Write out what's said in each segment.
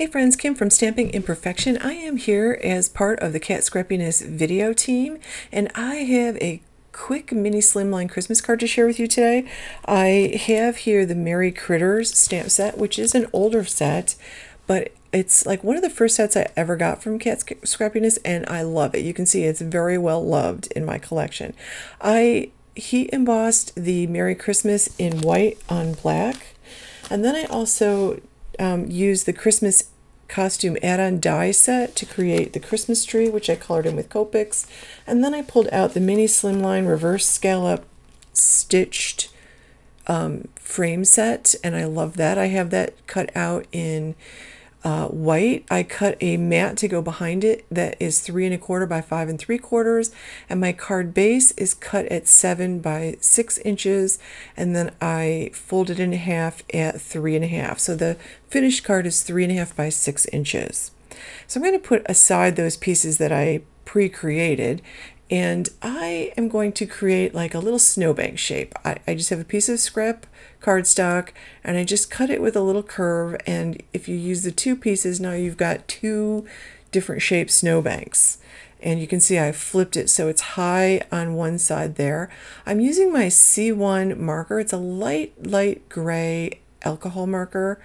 friends, Kim from Stamping Imperfection. I am here as part of the Cat Scrappiness video team, and I have a quick mini Slimline Christmas card to share with you today. I have here the Merry Critters stamp set, which is an older set, but it's like one of the first sets I ever got from Cat Scrappiness, and I love it. You can see it's very well loved in my collection. I heat embossed the Merry Christmas in white on black, and then I also used the Christmas costume add-on die set to create the Christmas tree, which I colored in with Copics. And then I pulled out the mini Slimline reverse scallop stitched frame set, and I love that. I have that cut out in white. I cut a mat to go behind it that is 3 1/4 by 5 3/4, and my card base is cut at 7 by 6 inches, and then I fold it in half at 3 1/2. So the finished card is 3 1/2 by 6 inches. So I'm going to put aside those pieces that I pre-created, and I am going to create like a little snowbank shape. I just have a piece of scrap cardstock, and I just cut it with a little curve, and if you use the two pieces, now you've got two different shaped snowbanks. And you can see I flipped it so it's high on one side there. I'm using my C1 marker. It's a light gray alcohol marker.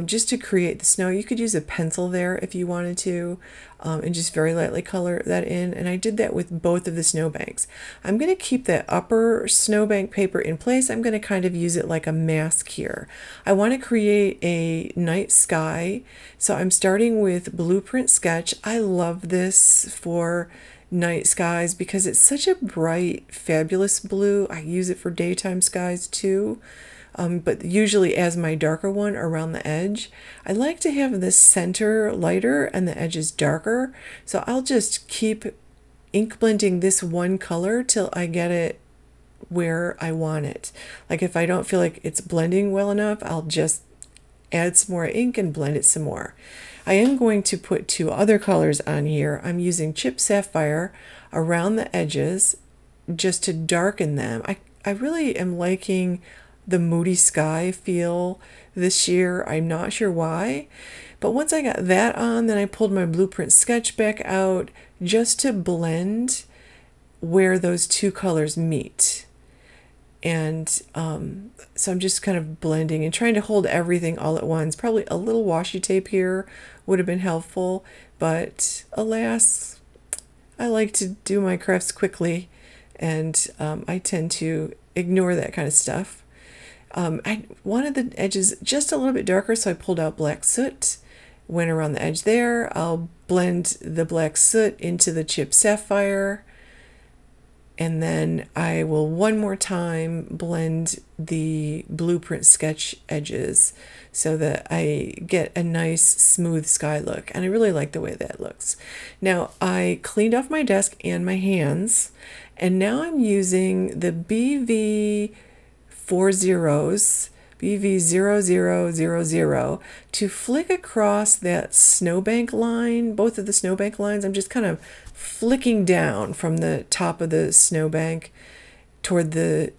Just to create the snow. You could use a pencil there if you wanted to, and just very lightly color that in, and I did that with both of the snowbanks. I'm going to keep that upper snowbank paper in place. I'm going to kind of use it like a mask here. I want to create a night sky, so I'm starting with Blueprint Sketch. I love this for night skies because it's such a bright, fabulous blue. I use it for daytime skies too. But usually as my darker one around the edge. I like to have the center lighter and the edges darker, so I'll just keep ink blending this one color till I get it where I want it. Like if I don't feel like it's blending well enough, I'll just add some more ink and blend it some more. I am going to put two other colors on here. I'm using Chip Sapphire around the edges just to darken them. I really am liking the moody sky feel this year. I'm not sure why, but once I got that on, then I pulled my Blueprint Sketch back out just to blend where those two colors meet. And so I'm just kind of blending and trying to hold everything all at once. Probably a little washi tape here would have been helpful, but alas, I like to do my crafts quickly, and I tend to ignore that kind of stuff. I wanted the edges just a little bit darker, so I pulled out black soot, went around the edge there. I'll blend the black soot into the Chip Sapphire, and then I will one more time blend the Blueprint Sketch edges so that I get a nice smooth sky look, and I really like the way that looks. Now I cleaned off my desk and my hands, and now I'm using the BV 0000 to flick across that snowbank line, both of the snowbank lines. I'm just kind of flicking down from the top of the snowbank toward the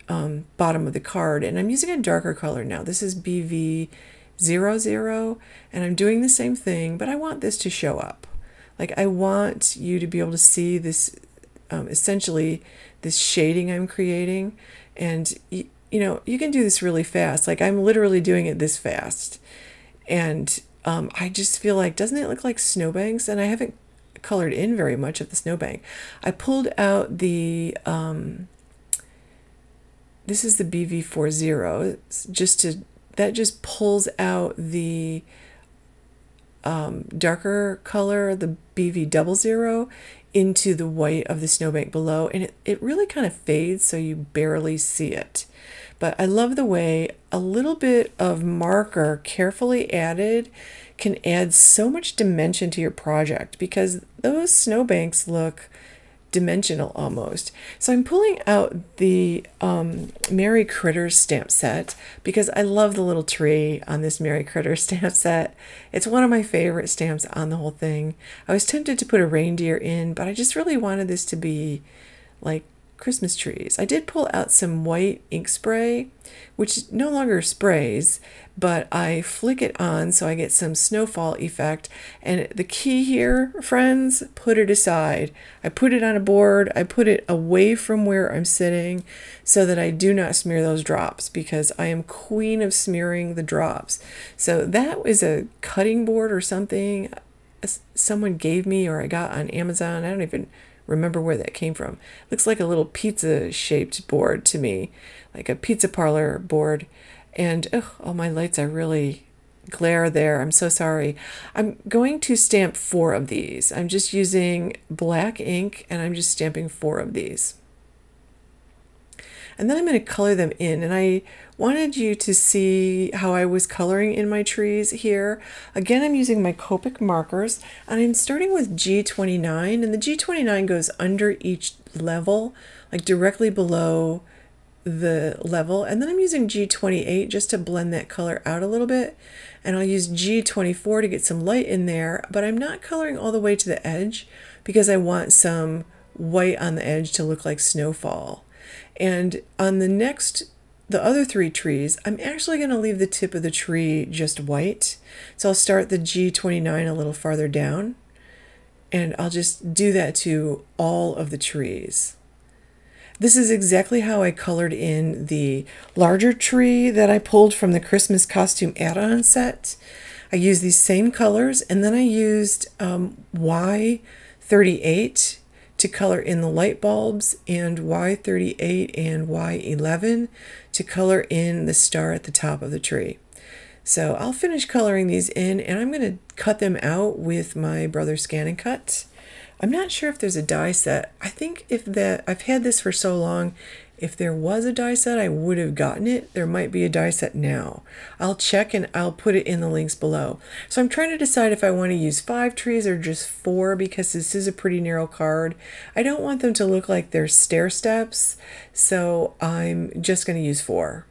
bottom of the card, and I'm using a darker color now. This is BV 00, and I'm doing the same thing, but I want this to show up. Like I want you to be able to see this, essentially this shading I'm creating, and you know, you can do this really fast. Like I'm literally doing it this fast. And I just feel like, doesn't it look like snowbanks? And I haven't colored in very much of the snowbank. I pulled out the, this is the BV40, that just pulls out the darker color, the BV00, into the white of the snowbank below. And it really kind of fades, so you barely see it. But I love the way a little bit of marker carefully added can add so much dimension to your project, because those snowbanks look dimensional almost. So I'm pulling out the Merry Critters stamp set because I love the little tree on this Merry Critters stamp set. It's one of my favorite stamps on the whole thing. I was tempted to put a reindeer in, but I just really wanted this to be like Christmas trees. I did pull out some white ink spray, which no longer sprays, but I flick it on so I get some snowfall effect. And the key here, friends, put it aside. I put it on a board, I put it away from where I'm sitting so that I do not smear those drops, because I am queen of smearing the drops. So that was a cutting board or something someone gave me, or I got on Amazon. I don't even remember where that came from. Looks like a little pizza shaped board to me, like a pizza parlor board. And all my lights are really glare there. I'm so sorry. I'm going to stamp 4 of these. I'm just using black ink and I'm just stamping 4 of these. And then I'm going to color them in. And I wanted you to see how I was coloring in my trees here. Again, I'm using my Copic markers, and I'm starting with G29, and the G29 goes under each level, like directly below the level. And then I'm using G28 just to blend that color out a little bit. And I'll use G24 to get some light in there, but I'm not coloring all the way to the edge because I want some white on the edge to look like snowfall. And on the other 3 trees, I'm actually going to leave the tip of the tree just white. So I'll start the G29 a little farther down, and I'll just do that to all of the trees. This is exactly how I colored in the larger tree that I pulled from the Christmas costume add-on set. I used these same colors, and then I used Y38 to color in the light bulbs, and Y38 and Y11 to color in the star at the top of the tree. So I'll finish coloring these in, and I'm going to cut them out with my Brother Scan and Cut. I'm not sure if there's a die set. I think I've had this for so long, if there was a die set, I would have gotten it. There might be a die set now. I'll check and I'll put it in the links below. So I'm trying to decide if I want to use 5 trees or just 4, because this is a pretty narrow card. I don't want them to look like they're stair steps, so I'm just going to use 4.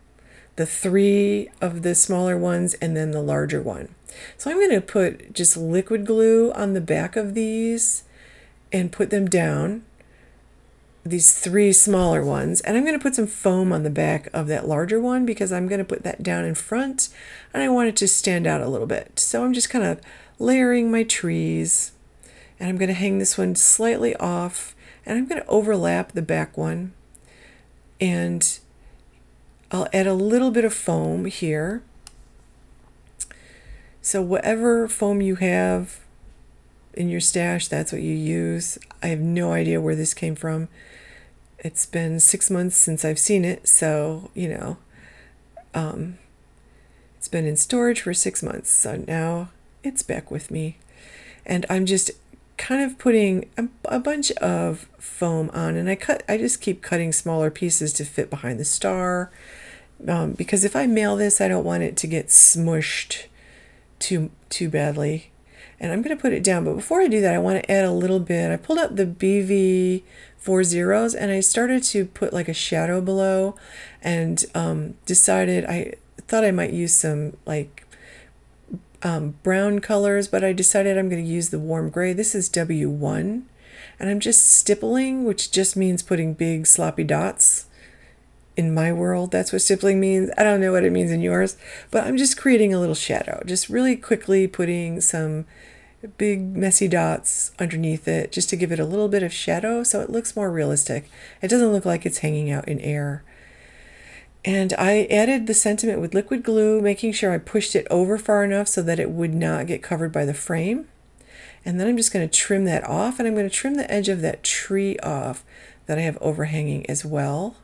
The 3 of the smaller ones and then the larger one. So I'm going to put just liquid glue on the back of these and put them down, these 3 smaller ones, and I'm going to put some foam on the back of that larger one because I'm going to put that down in front and I want it to stand out a little bit. So I'm just kind of layering my trees, and I'm going to hang this one slightly off, and I'm going to overlap the back one, and I'll add a little bit of foam here. So whatever foam you have in your stash, that's what you use. I have no idea where this came from. It's been 6 months since I've seen it, so you know, it's been in storage for 6 months, so now it's back with me. And I'm just kind of putting a bunch of foam on, and I just keep cutting smaller pieces to fit behind the star, because if I mail this, I don't want it to get smushed too badly. And I'm going to put it down, but before I do that, I want to add a little bit. I pulled out the BV40s and I started to put like a shadow below, and decided I thought I might use some like brown colors, but I decided I'm going to use the warm gray. This is W1, and I'm just stippling, which just means putting big sloppy dots. In my world, that's what stippling means. I don't know what it means in yours, but I'm just creating a little shadow, just really quickly putting some big messy dots underneath it just to give it a little bit of shadow so it looks more realistic. It doesn't look like it's hanging out in air. And I added the sentiment with liquid glue, making sure I pushed it over far enough so that it would not get covered by the frame. And then I'm just going to trim that off, and I'm going to trim the edge of that tree off that I have overhanging as well.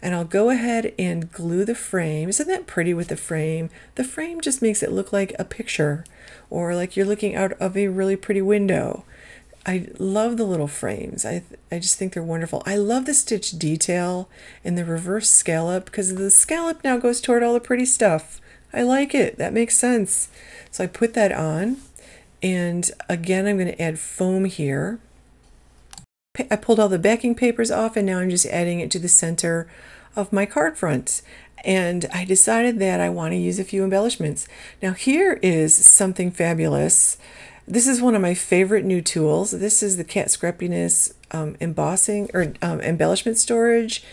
And I'll go ahead and glue the frame. Isn't that pretty with the frame? The frame just makes it look like a picture, or like you're looking out of a really pretty window. I love the little frames. I just think they're wonderful. I love the stitch detail in the reverse scallop, because the scallop now goes toward all the pretty stuff. I like it. That makes sense. So I put that on, and again I'm going to add foam here. I pulled all the backing papers off, and now I'm just adding it to the center of my card front. And I decided that I want to use a few embellishments. Now here is something fabulous. This is one of my favorite new tools. This is the Cat Scrappiness embossing or embellishment storage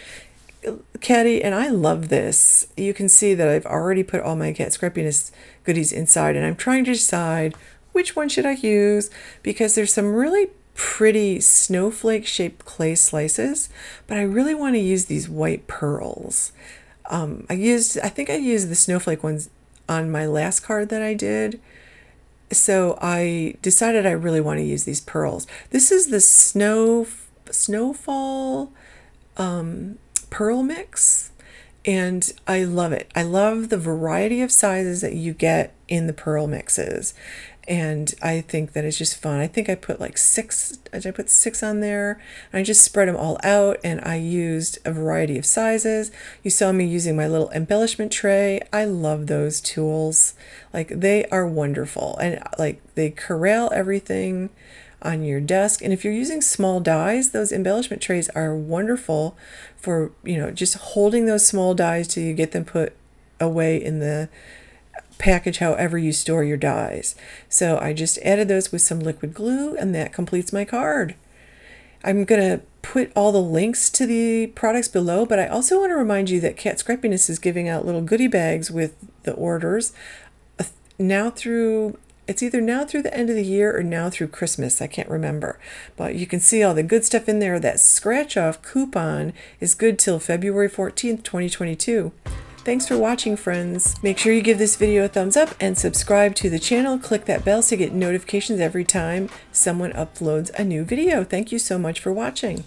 caddy, and I love this. You can see that I've already put all my Cat Scrappiness goodies inside, and I'm trying to decide which one should I use, because there's some really pretty snowflake shaped clay slices, but I really want to use these white pearls. I think I used the snowflake ones on my last card that I did, so I decided I really want to use these pearls. This is the snowfall pearl mix, and I love it. I love the variety of sizes that you get in the pearl mixes, and I think that it's just fun. I think I put like six on there, and I just spread them all out, and I used a variety of sizes. You saw me using my little embellishment tray. I love those tools. Like, they are wonderful, and like they corral everything on your desk. And if you're using small dies, those embellishment trays are wonderful for, you know, just holding those small dies till you get them put away in the package however you store your dies. So I just added those with some liquid glue, and that completes my card. I'm gonna put all the links to the products below, but I also want to remind you that Cat Scrappiness is giving out little goodie bags with the orders it's either now through the end of the year or now through Christmas. I can't remember. But you can see all the good stuff in there. That scratch-off coupon is good till February 14th, 2022. Thanks for watching, friends. Make sure you give this video a thumbs up and subscribe to the channel. Click that bell to get notifications every time someone uploads a new video. Thank you so much for watching.